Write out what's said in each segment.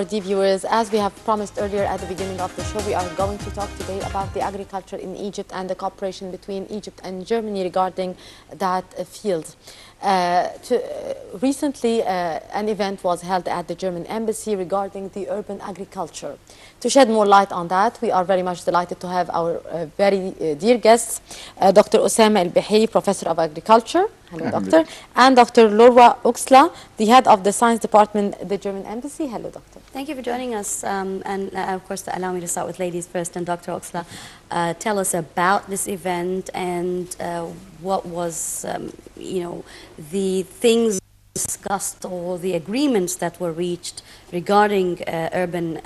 Dear viewers, as we have promised earlier at the beginning of the show, we are going to talk today about the agriculture in Egypt and the cooperation between Egypt and Germany regarding that field. Recently, an event was held at the German embassy regarding the urban agriculture. To shed more light on that, we are very much delighted to have our very dear guests, Dr. Osama al-Behiri, Professor of Agriculture. Hello, Doctor. And Dr. Qexle, the head of the Science Department at the German Embassy. Hello, Doctor. Thank you for joining us. Of course, allow me to start with ladies first. And Dr. Qexle, tell us about this event and what was, the things discussed or the agreements that were reached regarding urban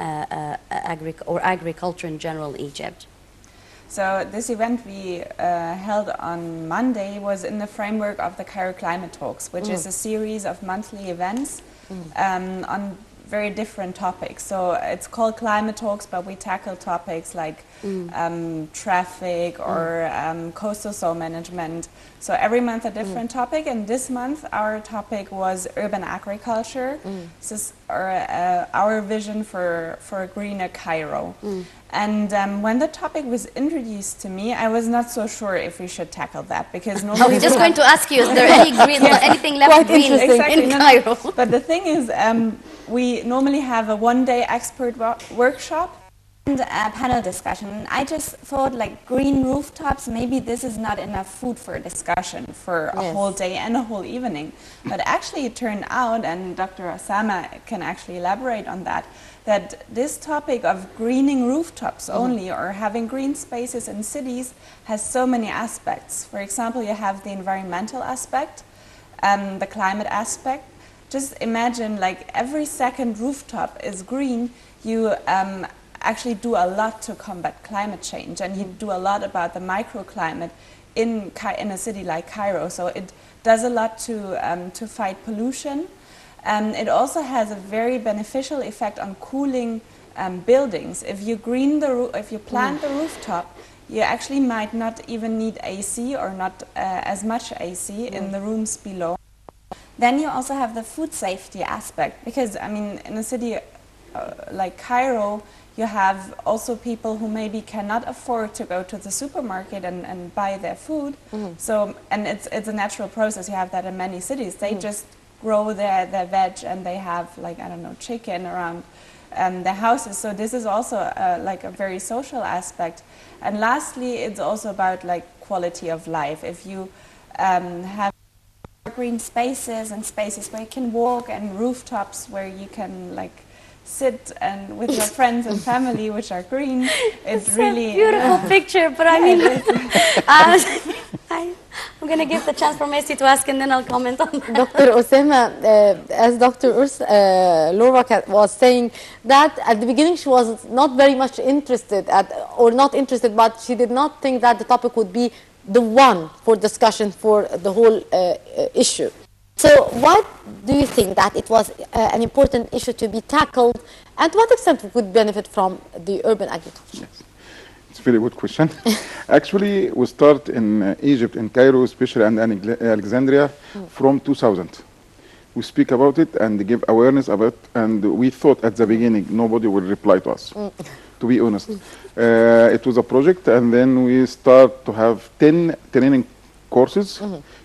agriculture in general in Egypt. So this event we held on Monday was in the framework of the Cairo Climate Talks, which is a series of monthly events on very different topics. So it's called Climate Talks, but we tackle topics like traffic or coastal soil management. So every month a different topic, and this month our topic was urban agriculture. This is our vision for a greener Cairo. And when the topic was introduced to me, I was not so sure if we should tackle that, because normally I was just going to ask you, is there anything left green in Cairo? But the thing is, we normally have a one-day expert workshop and a panel discussion. I just thought, like, green rooftops, maybe this is not enough food for discussion for a whole day and a whole evening. But actually it turned out, and Dr. Osama can actually elaborate on that, that this topic of greening rooftops only or having green spaces in cities has so many aspects. For example, you have the environmental aspect, the climate aspect. Just imagine, like, every second rooftop is green, you actually do a lot to combat climate change, and you do a lot about the microclimate in a city like Cairo. So it does a lot to fight pollution. It also has a very beneficial effect on cooling buildings. If you if you plant the rooftop, you actually might not even need AC or not as much AC in the rooms below. Then you also have the food safety aspect, because I mean, in a city like Cairo, you have also people who maybe cannot afford to go to the supermarket and buy their food. So, and it's a natural process. You have that in many cities. They just grow their veg, and they have, like, I don't know, chicken around their houses. So this is also like a very social aspect. And lastly, it's also about, like, quality of life. If you have green spaces and spaces where you can walk and rooftops where you can, like, sit and with your friends and family, which are green, it's really a beautiful picture. But I mean, I'm going to give the chance for Mercy to ask, and then I'll comment on that. Dr. Osama, as Dr. Qexle was saying, that at the beginning she was not very much interested but she did not think that the topic would be the one for discussion for the whole issue. So why do you think that it was an important issue to be tackled, and to what extent we could benefit from the urban agriculture? Yes. It's a very good question. Actually, we start in Egypt, in Cairo especially, and Alexandria from 2000. We speak about it and give awareness about it, and we thought at the beginning nobody would reply to us, to be honest. It was a project, and then we start to have 10 training courses.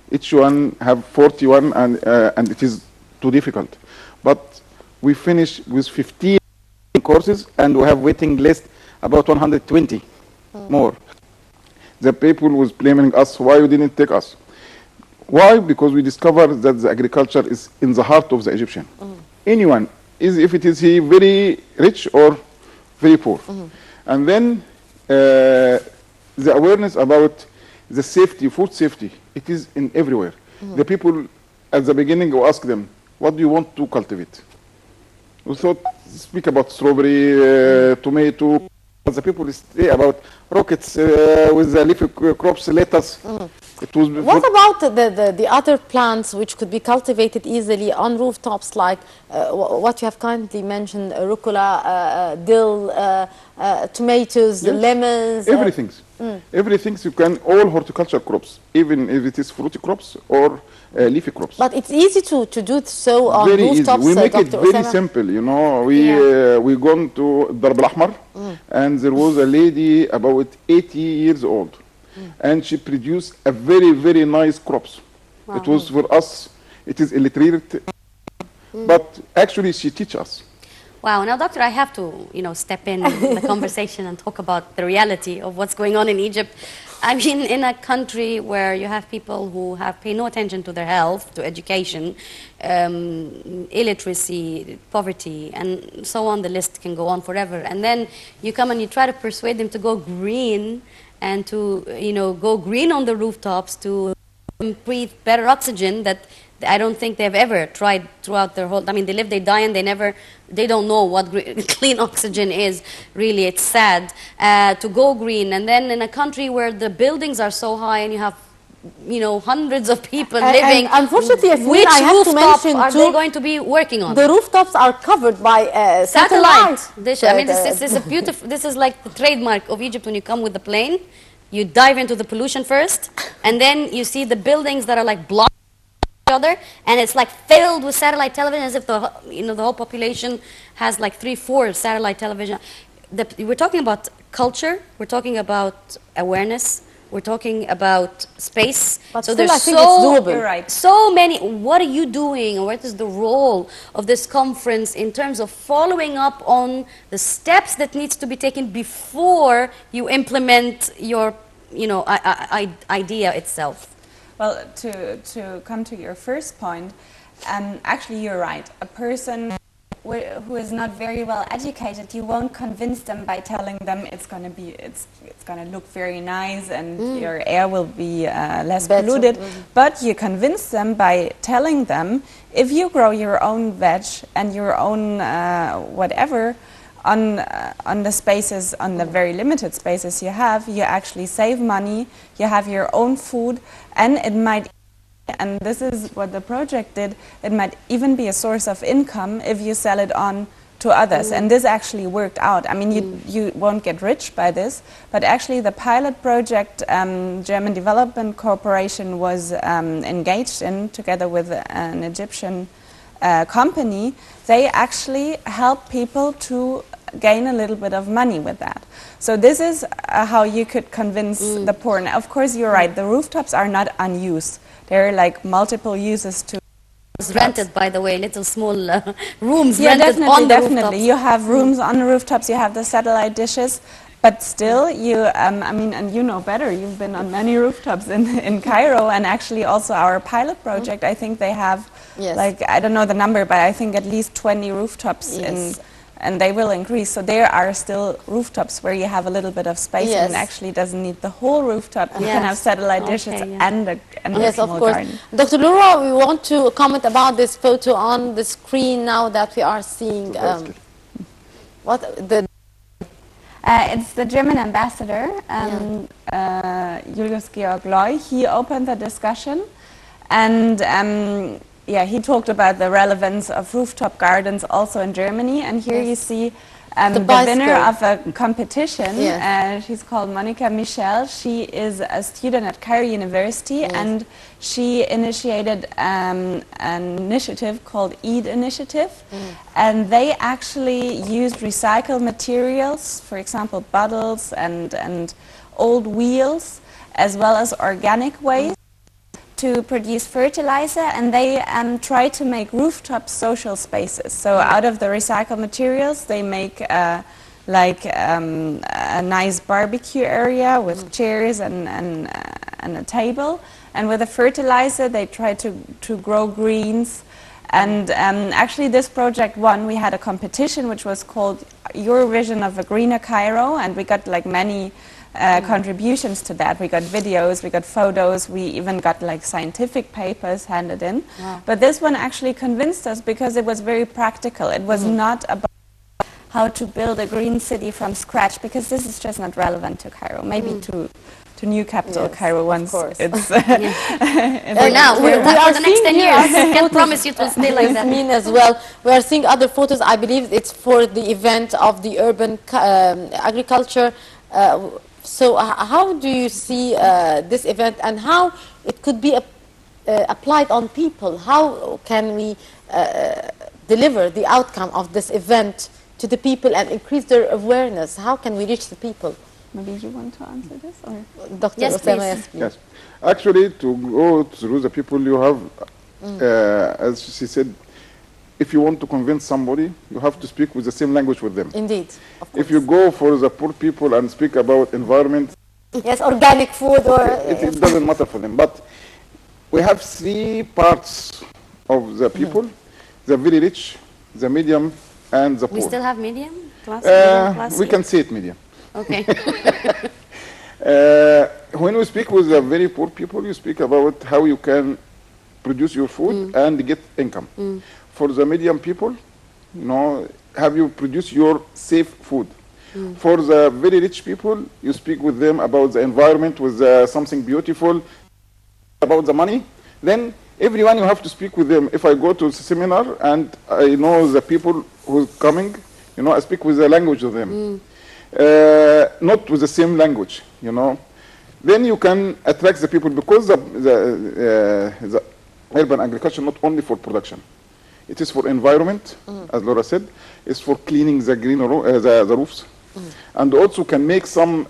Each one have 41, and it is too difficult. But we finish with 15 courses, and we have waiting list about 120 more. The people was blaming us, why you didn't take us? Why? Because we discovered that the agriculture is in the heart of the Egyptian. Anyone, if it is he very rich or very poor. And then the awareness about the safety, food safety, it is in everywhere. The people at the beginning, we ask them, what do you want to cultivate? We thought, speak about strawberry, tomato. The people say about rockets with the leafy crops, lettuce. It was What about the other plants which could be cultivated easily on rooftops, like what you have kindly mentioned, rucola, dill, tomatoes, Yes. lemons? Everything. Everything you can, all horticulture crops, even if it is fruity crops or leafy crops. But it's easy to do so on Very easy. rooftops, We make it Dr. very Osama? simple, you know. We gone to Darb al-Ahmar, and there was a lady about 80 years old, and she produced a very, very nice crops. It was for us, it is illiterate, but actually she teach us. Wow. Now, doctor, I have to, step in the conversation and talk about the reality of what's going on in Egypt. I mean, in a country where you have people who have paid no attention to their health, to education, illiteracy, poverty, and so on, the list can go on forever. And then you come and you try to persuade them to go green and to, go green on the rooftops to breathe better oxygen that I don't think they've ever tried throughout their whole, I mean, they live, they die, and they don't know what clean oxygen is. Really, it's sad to go green. And then in a country where the buildings are so high and you have, hundreds of people living, and unfortunately, Yasmeen, which I have to rooftop mention are too, they going to be working on? the rooftops are covered by Satellite satellite dish. I mean, this is a beautiful, this is like the trademark of Egypt when you come with the plane. You dive into the pollution first, and then you see the buildings that are like blocked each other, and it's like filled with satellite television, as if the whole population has like 3-4 satellite television. We're talking about culture. We're talking about awareness. We're talking about space. But so still, there's I think it's doable. You're right. So many. What are you doing? What is the role of this conference in terms of following up on the steps that needs to be taken before you implement your, idea itself? Well, to come to your first point, actually you're right. A person who is not very well educated, you won't convince them by telling them it's gonna look very nice and your air will be less Better. polluted. But you convince them by telling them if you grow your own veg and your own whatever on the spaces, on the very limited spaces you have, you actually save money. You have your own food, and it might. And this is what the project did. It might even be a source of income if you sell it on to others. And this actually worked out. I mean, you won't get rich by this, but actually the pilot project German Development Corporation was engaged in together with an Egyptian company. They actually help people to gain a little bit of money with that. So this is how you could convince the poor. Now, of course, you're right. The rooftops are not unused. There are like multiple uses to. It's rented, by the way, little small rooms Yeah, rented on the rooftops. You have rooms on the rooftops. You have the satellite dishes, but still, I mean, and you know better. You've been on many rooftops in Cairo, and actually also our pilot project. I think they have, like, I don't know the number, but I think at least 20 rooftops and they will increase. So there are still rooftops where you have a little bit of space and actually doesn't need the whole rooftop. You can have satellite dishes and a small garden. Dr. Laura, we want to comment about this photo on the screen now that we are seeing. It's the German ambassador, Julius Georg Loy. He opened the discussion, and he talked about the relevance of rooftop gardens also in Germany. And here you see the winner of a competition. She's called Monica Michel. She is a student at Cairo University, and she initiated an initiative called EAT Initiative. And they actually used recycled materials, for example, bottles and old wheels, as well as organic waste, to produce fertilizer, and they try to make rooftop social spaces. So out of the recycled materials, they make a nice barbecue area with chairs and a table. And with the fertilizer, they try to grow greens. And actually this project won. We had a competition which was called Your Vision of a Greener Cairo, and we got like many contributions to that. We got videos, we got photos, we even got like scientific papers handed in. But this one actually convinced us because it was very practical. It was not about how to build a green city from scratch, because this is just not relevant to Cairo. Maybe to to new capital Yes, Cairo of once course. it's For now, we for the next 10 seeing years. here Can't promise you it will stay like that. Yasmeen as well. We are seeing other photos. I believe it's for the event of the urban agriculture. So how do you see this event and how it could be applied on people? How can we deliver the outcome of this event to the people and increase their awareness? How can we reach the people? maybe you want to answer this or Dr. Yes, Osama please. Yasmeen. Yes. Actually, to go through the people, you have, as she said, if you want to convince somebody, you have to speak with the same language with them. Indeed, of course. If you go for the poor people and speak about environment, Yes, organic food or it doesn't matter for them. But we have three parts of the people, the very rich, the medium, and the We poor. still have medium class? Medium class We here? can say it medium. Okay. When we speak with the very poor people, you speak about how you can produce your food and get income. For the medium people, you know, have you produce your safe food. For the very rich people, you speak with them about the environment, with something beautiful, about the money. Then everyone you have to speak with them. If I go to a seminar and I know the people who are coming, you know, I speak with the language of them. Not with the same language, you know. Then you can attract the people because the urban agriculture not only for production. It is for environment, as Laura said. It's for cleaning the green the roofs. And also can make some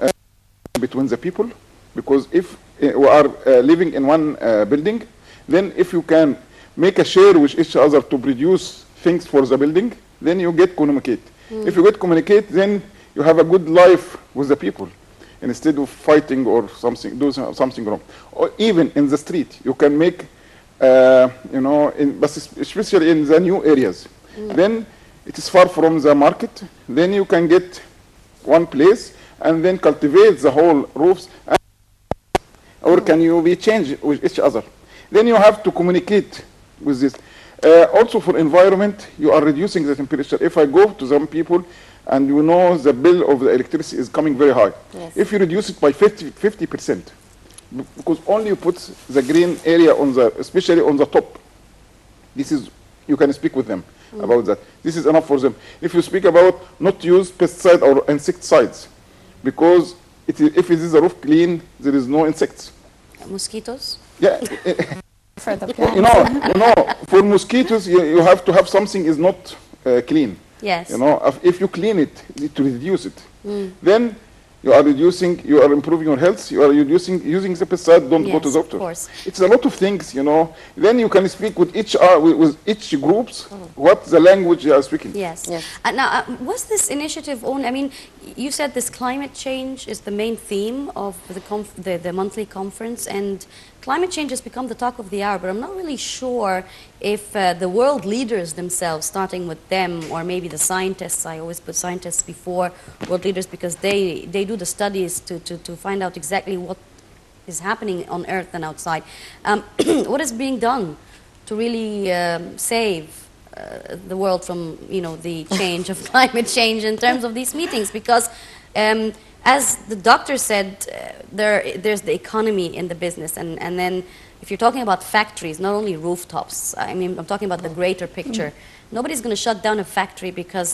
between the people, because if we are living in one building, then if you can make a share with each other to produce things for the building, then you get communicate. If you get communicate, then you have a good life with the people, instead of fighting or something, do something wrong. Or even in the street, you can make, you know, but especially in the new areas. Then it is far from the market. Then you can get one place and then cultivate the whole roofs, or can you be changed with each other? Then you have to communicate with this. Also for environment, you are reducing the temperature. If I go to some people and you know the bill of the electricity is coming very high, Yes. if you reduce it by 50%, because only you put the green area on the, especially on the top, this is, you can speak with them about that. This is enough for them. If you speak about not use pesticide or insecticides, because if it is a roof clean, there is no insects. Mosquitoes? Yeah, for the you know, for mosquitoes, you have to have something is not clean. Yes. You know, if you clean it to reduce it, then you are reducing, you are improving your health, you are reducing, using the pesticide, don't go to Yes, the of doctor. course. It's a lot of things, you know. Then you can speak with each groups what the language you are speaking. Yes. Yes. Now, was this initiative own? I mean, you said this climate change is the main theme of the monthly conference, and climate change has become the talk of the hour. But I'm not really sure if the world leaders themselves, starting with them, or maybe the scientists. I always put scientists before world leaders because they do the studies to find out exactly what is happening on Earth and outside. What is being done to really save the world from, you know, the change of climate change in terms of these meetings? Because as the doctor said, there's the economy in the business, and then if you're talking about factories, not only rooftops, I mean, I'm talking about the greater picture. Nobody's going to shut down a factory because